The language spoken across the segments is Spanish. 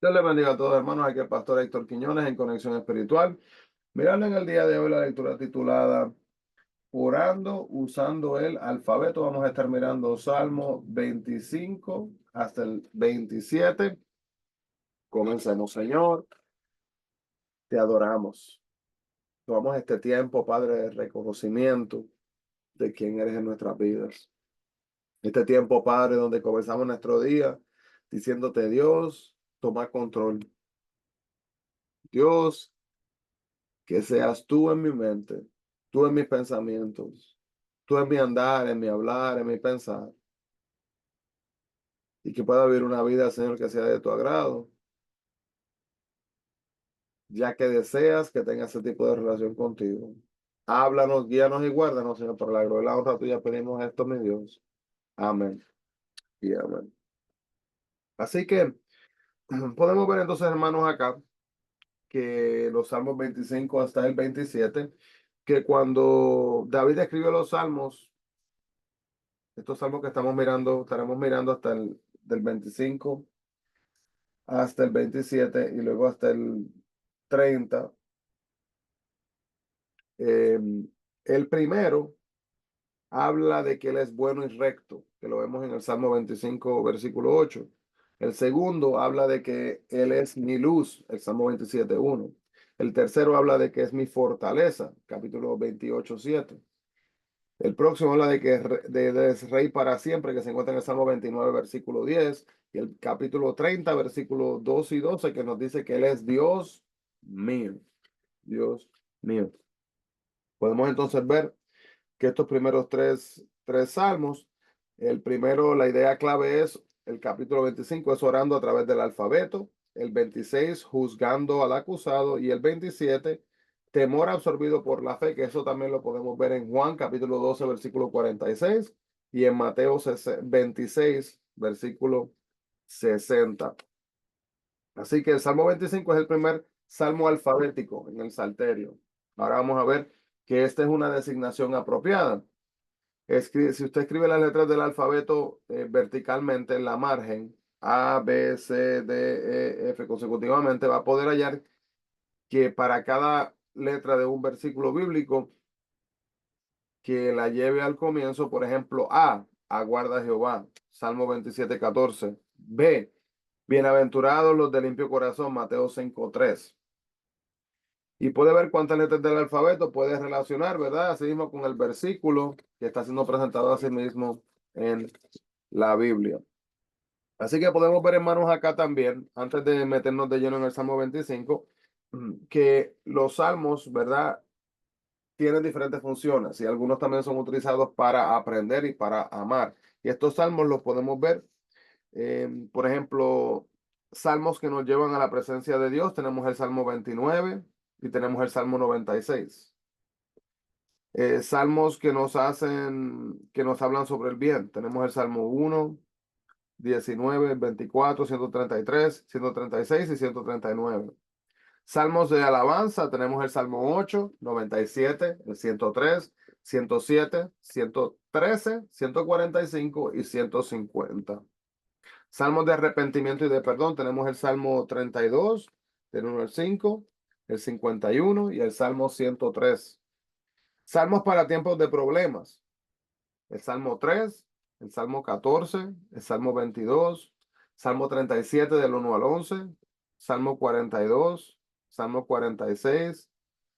Dios les bendiga a todos, hermanos. Aquí el pastor Héctor Quiñones en Conexión Espiritual. Mirando en el día de hoy la lectura titulada Orando usando el alfabeto. Vamos a estar mirando Salmo 25 hasta el 27. Comencemos, Señor. Te adoramos. Tomamos este tiempo, Padre, de reconocimiento de quién eres en nuestras vidas. Este tiempo, Padre, donde comenzamos nuestro día diciéndote, Dios, toma control. Dios, que seas tú en mi mente, tú en mis pensamientos, tú en mi andar, en mi hablar, en mi pensar, y que pueda vivir una vida, Señor, que sea de tu agrado, ya que deseas que tenga ese tipo de relación contigo. Háblanos, guíanos y guárdanos, Señor, por la gloria y la honra tuya pedimos esto, mi Dios. Amén y amén. Así que podemos ver entonces, hermanos, acá que los Salmos 25 hasta el 27, que cuando David escribió los Salmos, estos salmos que estamos mirando, estaremos mirando hasta el del 25 hasta el 27 y luego hasta el 30. Eh, el primero habla de que Él es bueno y recto, que lo vemos en el Salmo 25, versículo 8. El segundo habla de que Él es mi luz, el Salmo 27:1. El tercero habla de que es mi fortaleza, capítulo 28:7. El próximo habla de que es rey para siempre, que se encuentra en el Salmo 29, versículo 10, y el capítulo 30, versículo 2 y 12, que nos dice que Él es Dios mío, Dios mío. Podemos entonces ver que estos primeros tres salmos, el primero, la idea clave es, el capítulo 25 es orando a través del alfabeto, el 26 juzgando al acusado y el 27 temor absorbido por la fe, que eso también lo podemos ver en Juan capítulo 12 versículo 46 y en Mateo 26 versículo 60. Así que el Salmo 25 es el primer salmo alfabético en el Salterio. Ahora vamos a ver que esta es una designación apropiada. Si usted escribe las letras del alfabeto verticalmente en la margen, A, B, C, D, E, F consecutivamente, va a poder hallar que para cada letra de un versículo bíblico que la lleve al comienzo, por ejemplo, A, aguarda a Jehová, Salmo 27:14. B, bienaventurados los de limpio corazón, Mateo 5:3. Y puede ver cuántas letras del alfabeto puede relacionar, ¿verdad? Así mismo con el versículo que está siendo presentado a sí mismo en la Biblia. Así que podemos ver, hermanos, acá también, antes de meternos de lleno en el Salmo 25, que los salmos, ¿verdad? Tienen diferentes funciones y algunos también son utilizados para aprender y para amar. Y estos salmos los podemos ver, por ejemplo, salmos que nos llevan a la presencia de Dios. Tenemos el Salmo 29 y tenemos el Salmo 96. Salmos que nos hacen, que nos hablan sobre el bien. Tenemos el Salmo 1, 19, 24, 133, 136 y 139. Salmos de alabanza, tenemos el Salmo 8, 97, el 103, 107, 113, 145 y 150. Salmos de arrepentimiento y de perdón, tenemos el Salmo 32, del 1 al 5, el 51 y el Salmo 103. Salmos para tiempos de problemas, el Salmo 3, el Salmo 14, el Salmo 22, Salmo 37 del 1 al 11, Salmo 42, Salmo 46,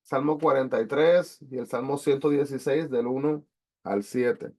Salmo 43 y el Salmo 116 del 1 al 7.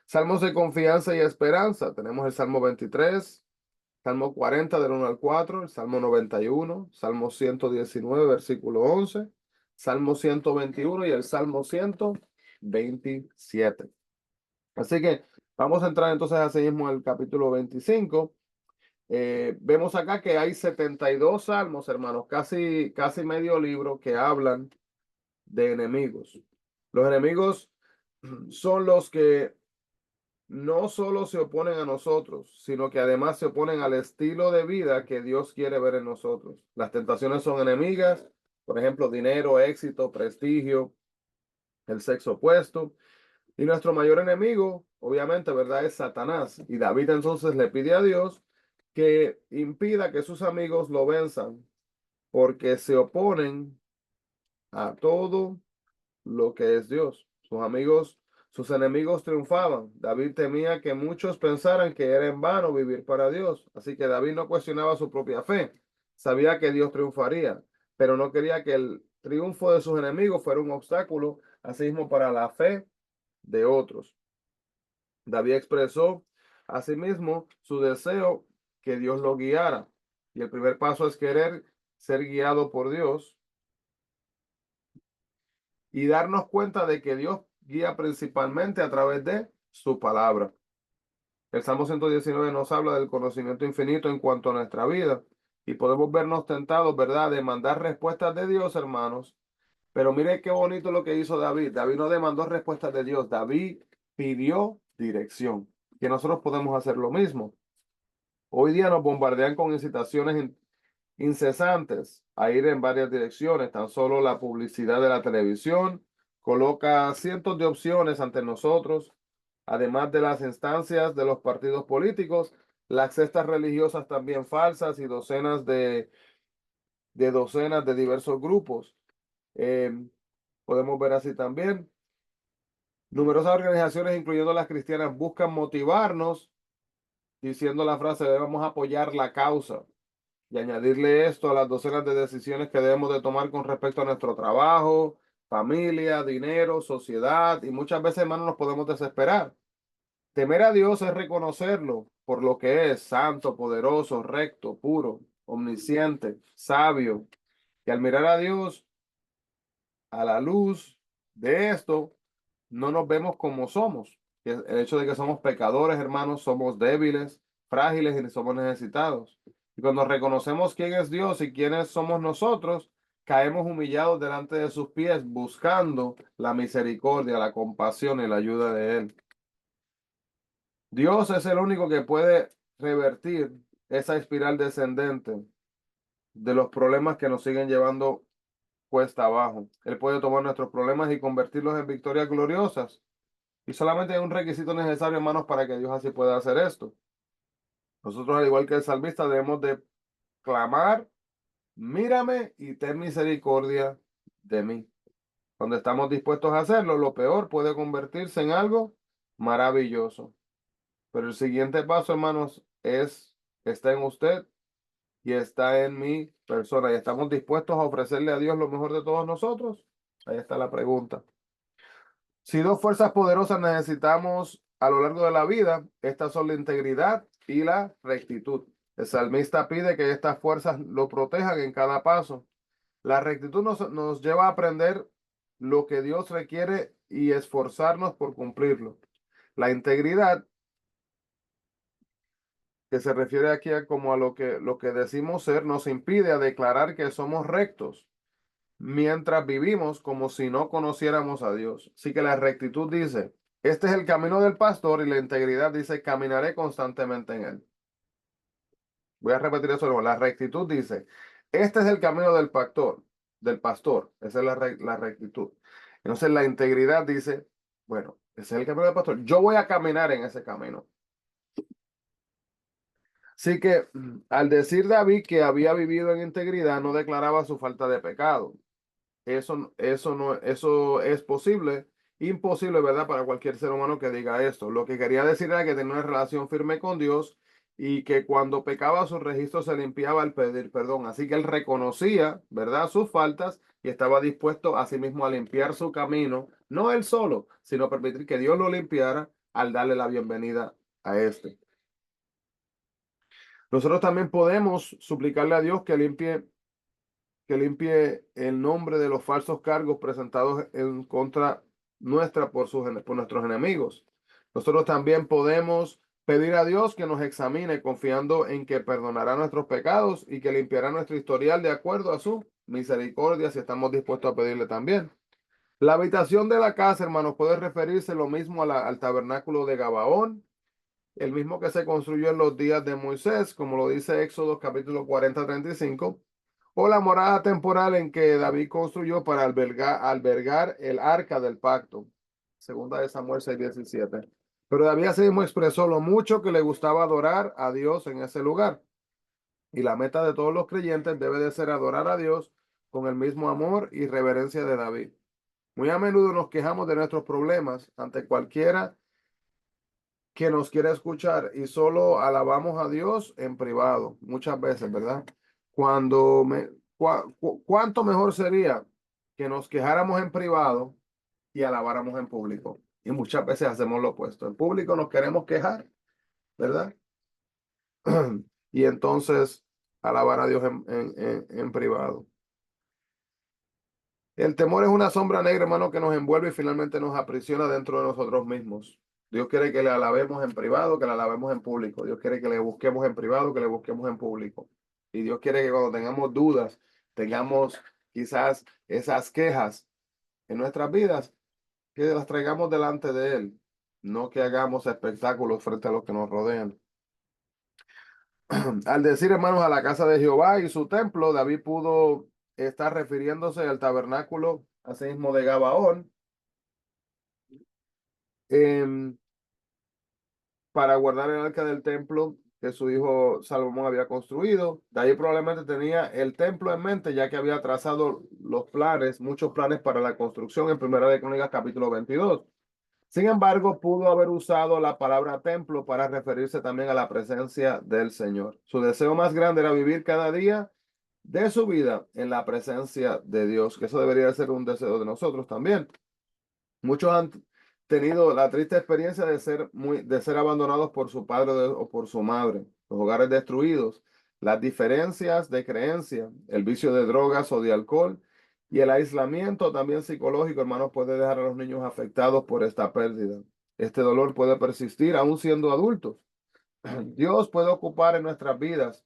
Salmos de confianza y esperanza. Tenemos el Salmo 23, Salmo 40 del 1 al 4, el Salmo 91, Salmo 119, versículo 11, Salmo 121 y el Salmo 127. Así que vamos a entrar entonces así mismo al capítulo 25. Vemos acá que hay 72 salmos, hermanos, casi medio libro que hablan de enemigos. Los enemigos son los que no solo se oponen a nosotros, sino que además se oponen al estilo de vida que Dios quiere ver en nosotros. Las tentaciones son enemigas, por ejemplo, dinero, éxito, prestigio, el sexo opuesto. Y nuestro mayor enemigo, obviamente, ¿verdad? Es Satanás. Y David entonces le pide a Dios que impida que sus amigos lo venzan, porque se oponen a todo lo que es Dios. Sus amigos, sus enemigos triunfaban. David temía que muchos pensaran que era en vano vivir para Dios. Así que David no cuestionaba su propia fe. Sabía que Dios triunfaría, pero no quería que el triunfo de sus enemigos fuera un obstáculo, así mismo para la fe de otros. David expresó asimismo su deseo que Dios lo guiara. Y el primer paso es querer ser guiado por Dios y darnos cuenta de que Dios guía principalmente a través de su palabra. El Salmo 119 nos habla del conocimiento infinito en cuanto a nuestra vida y podemos vernos tentados, ¿verdad?, de mandar respuestas de Dios, hermanos. Pero mire qué bonito lo que hizo David. David no demandó respuestas de Dios. David pidió dirección. Que nosotros podemos hacer lo mismo. Hoy día nos bombardean con incitaciones incesantes a ir en varias direcciones. Tan solo la publicidad de la televisión coloca cientos de opciones ante nosotros, además de las instancias de los partidos políticos, las sectas religiosas también falsas y docenas de diversos grupos. Eh, Podemos ver así también. Numerosas organizaciones, incluyendo las cristianas, buscan motivarnos diciendo la frase debemos apoyar la causa y añadirle esto a las docenas de decisiones que debemos de tomar con respecto a nuestro trabajo, familia, dinero, sociedad y muchas veces, hermanos, nos podemos desesperar. Temer a Dios es reconocerlo por lo que es santo, poderoso, recto, puro, omnisciente, sabio. Y al mirar a Dios a la luz de esto, no nos vemos como somos. El hecho de que somos pecadores, hermanos, somos débiles, frágiles y somos necesitados. Y cuando reconocemos quién es Dios y quiénes somos nosotros, caemos humillados delante de sus pies, buscando la misericordia, la compasión y la ayuda de Él. Dios es el único que puede revertir esa espiral descendente de los problemas que nos siguen llevando cuesta abajo. Él puede tomar nuestros problemas y convertirlos en victorias gloriosas. Y solamente hay un requisito necesario, hermanos, para que Dios así pueda hacer esto. Nosotros, al igual que el salmista, debemos de clamar, mírame y ten misericordia de mí. Cuando estamos dispuestos a hacerlo, lo peor puede convertirse en algo maravilloso. Pero el siguiente paso, hermanos, está en usted y está en mi persona. ¿Y estamos dispuestos a ofrecerle a Dios lo mejor de todos nosotros? Ahí está la pregunta. Si dos fuerzas poderosas necesitamos a lo largo de la vida, estas son la integridad y la rectitud. El salmista pide que estas fuerzas lo protejan en cada paso. La rectitud nos lleva a aprender lo que Dios requiere y esforzarnos por cumplirlo. La integridad, que se refiere aquí a como a lo que decimos ser, nos impide a declarar que somos rectos mientras vivimos como si no conociéramos a Dios. Así que la rectitud dice, este es el camino del pastor y la integridad dice, caminaré constantemente en él. Voy a repetir eso luego. La rectitud dice, este es el camino del pastor. Esa es la rectitud. Entonces la integridad dice, bueno, ese es el camino del pastor. Yo voy a caminar en ese camino. Así que al decir David que había vivido en integridad, no declaraba su falta de pecado. Eso es posible, imposible, ¿verdad? Para cualquier ser humano que diga esto. Lo que quería decir era que tenía una relación firme con Dios y que cuando pecaba su registro se limpiaba al pedir perdón. Así que él reconocía, ¿verdad?, sus faltas y estaba dispuesto a sí mismo a limpiar su camino, no él solo, sino permitir que Dios lo limpiara al darle la bienvenida a este. Nosotros también podemos suplicarle a Dios que limpie el nombre de los falsos cargos presentados en contra nuestra por nuestros enemigos. Nosotros también podemos pedir a Dios que nos examine confiando en que perdonará nuestros pecados y que limpiará nuestro historial de acuerdo a su misericordia si estamos dispuestos a pedirle también. La habitación de la casa, hermanos, puede referirse lo mismo al tabernáculo de Gabaón, el mismo que se construyó en los días de Moisés, como lo dice Éxodo capítulo 40-35, o la morada temporal en que David construyó para albergar el arca del pacto. Segunda de Samuel 6:17. Pero David asimismo expresó lo mucho que le gustaba adorar a Dios en ese lugar. Y la meta de todos los creyentes debe de ser adorar a Dios con el mismo amor y reverencia de David. Muy a menudo nos quejamos de nuestros problemas ante cualquiera que nos quiera escuchar y solo alabamos a Dios en privado, muchas veces, ¿verdad? Cuando ¿cuánto mejor sería que nos quejáramos en privado y alabáramos en público? Y muchas veces hacemos lo opuesto. En público nos queremos quejar, ¿verdad? Y entonces alabar a Dios en privado. El temor es una sombra negra, hermano, que nos envuelve y finalmente nos aprisiona dentro de nosotros mismos. Dios quiere que le alabemos en privado, que le alabemos en público. Dios quiere que le busquemos en privado, que le busquemos en público. Y Dios quiere que cuando tengamos dudas, tengamos quizás esas quejas en nuestras vidas, que las traigamos delante de Él, no que hagamos espectáculos frente a los que nos rodean. Al decir, hermanos, a la casa de Jehová y su templo, David pudo estar refiriéndose al tabernáculo, asimismo de Gabaón, em, para guardar el arca del templo que su hijo Salomón había construido. De ahí probablemente tenía el templo en mente, ya que había trazado los planes, muchos planes para la construcción en Primera de Crónicas capítulo 22. Sin embargo, pudo haber usado la palabra templo para referirse también a la presencia del Señor. Su deseo más grande era vivir cada día de su vida en la presencia de Dios, que eso debería ser un deseo de nosotros también. Muchos han tenido la triste experiencia de ser abandonados por su padre o por su madre, los hogares destruidos, las diferencias de creencia, el vicio de drogas o de alcohol y el aislamiento también psicológico, hermanos, puede dejar a los niños afectados por esta pérdida. Este dolor puede persistir aún siendo adultos. Dios puede ocupar en nuestras vidas,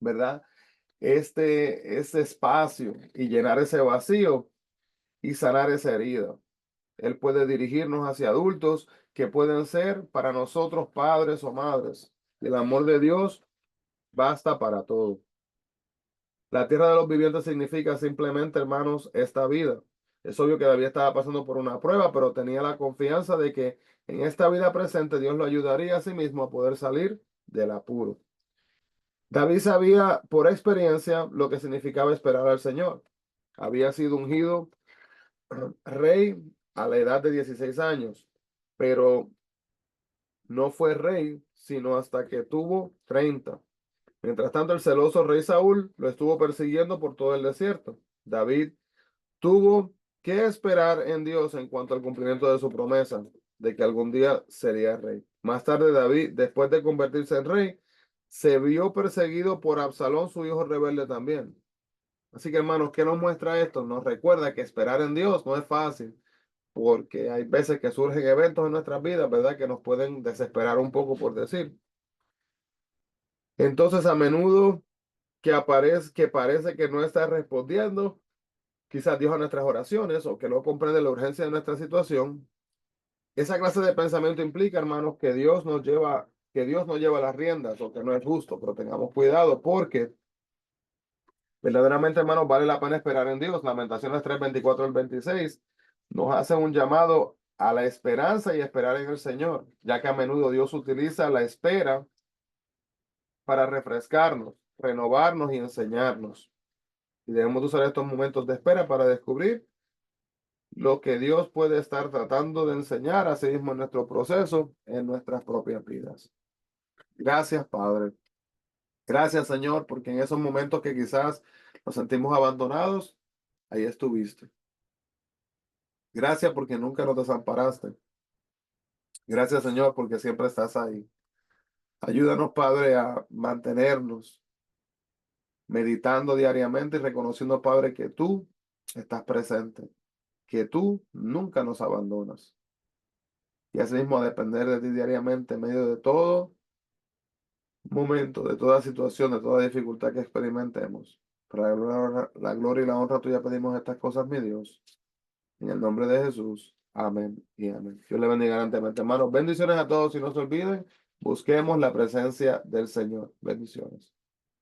¿verdad? Este espacio y llenar ese vacío y sanar esa herida. Él puede dirigirnos hacia adultos que pueden ser para nosotros padres o madres. El amor de Dios basta para todo. La tierra de los vivientes significa simplemente, hermanos, esta vida. Es obvio que David estaba pasando por una prueba, pero tenía la confianza de que en esta vida presente Dios lo ayudaría a sí mismo a poder salir del apuro. David sabía por experiencia lo que significaba esperar al Señor. Había sido ungido rey a la edad de 16 años, pero no fue rey sino hasta que tuvo 30. Mientras tanto, el celoso rey Saúl lo estuvo persiguiendo por todo el desierto. David tuvo que esperar en Dios en cuanto al cumplimiento de su promesa de que algún día sería rey. Más tarde, David, después de convertirse en rey, se vio perseguido por Absalón, su hijo rebelde también. Así que, hermanos, ¿qué nos muestra esto? Nos recuerda que esperar en Dios no es fácil, porque hay veces que surgen eventos en nuestras vidas, ¿verdad? Que nos pueden desesperar un poco, por decir. Entonces, a menudo que parece que no está respondiendo, quizás Dios a nuestras oraciones o que no comprende la urgencia de nuestra situación. Esa clase de pensamiento implica, hermanos, que Dios nos lleva las riendas o que no es justo, pero tengamos cuidado porque verdaderamente, hermanos, vale la pena esperar en Dios. Lamentaciones 3, 24 al 26 nos hace un llamado a la esperanza y esperar en el Señor, ya que a menudo Dios utiliza la espera para refrescarnos, renovarnos y enseñarnos. Y debemos usar estos momentos de espera para descubrir lo que Dios puede estar tratando de enseñar a sí mismo en nuestro proceso, en nuestras propias vidas. Gracias, Padre. Gracias, Señor, porque en esos momentos que quizás nos sentimos abandonados, ahí estuviste. Gracias porque nunca nos desamparaste. Gracias, Señor, porque siempre estás ahí. Ayúdanos, Padre, a mantenernos meditando diariamente y reconociendo, Padre, que tú estás presente, que tú nunca nos abandonas. Y asimismo a depender de ti diariamente en medio de todo momento, de toda situación, de toda dificultad que experimentemos. Para la gloria y la honra tuya pedimos estas cosas, mi Dios. En el nombre de Jesús. Amén y amén. Dios le bendiga grandemente, hermanos. Bendiciones a todos y no se olviden, busquemos la presencia del Señor. Bendiciones.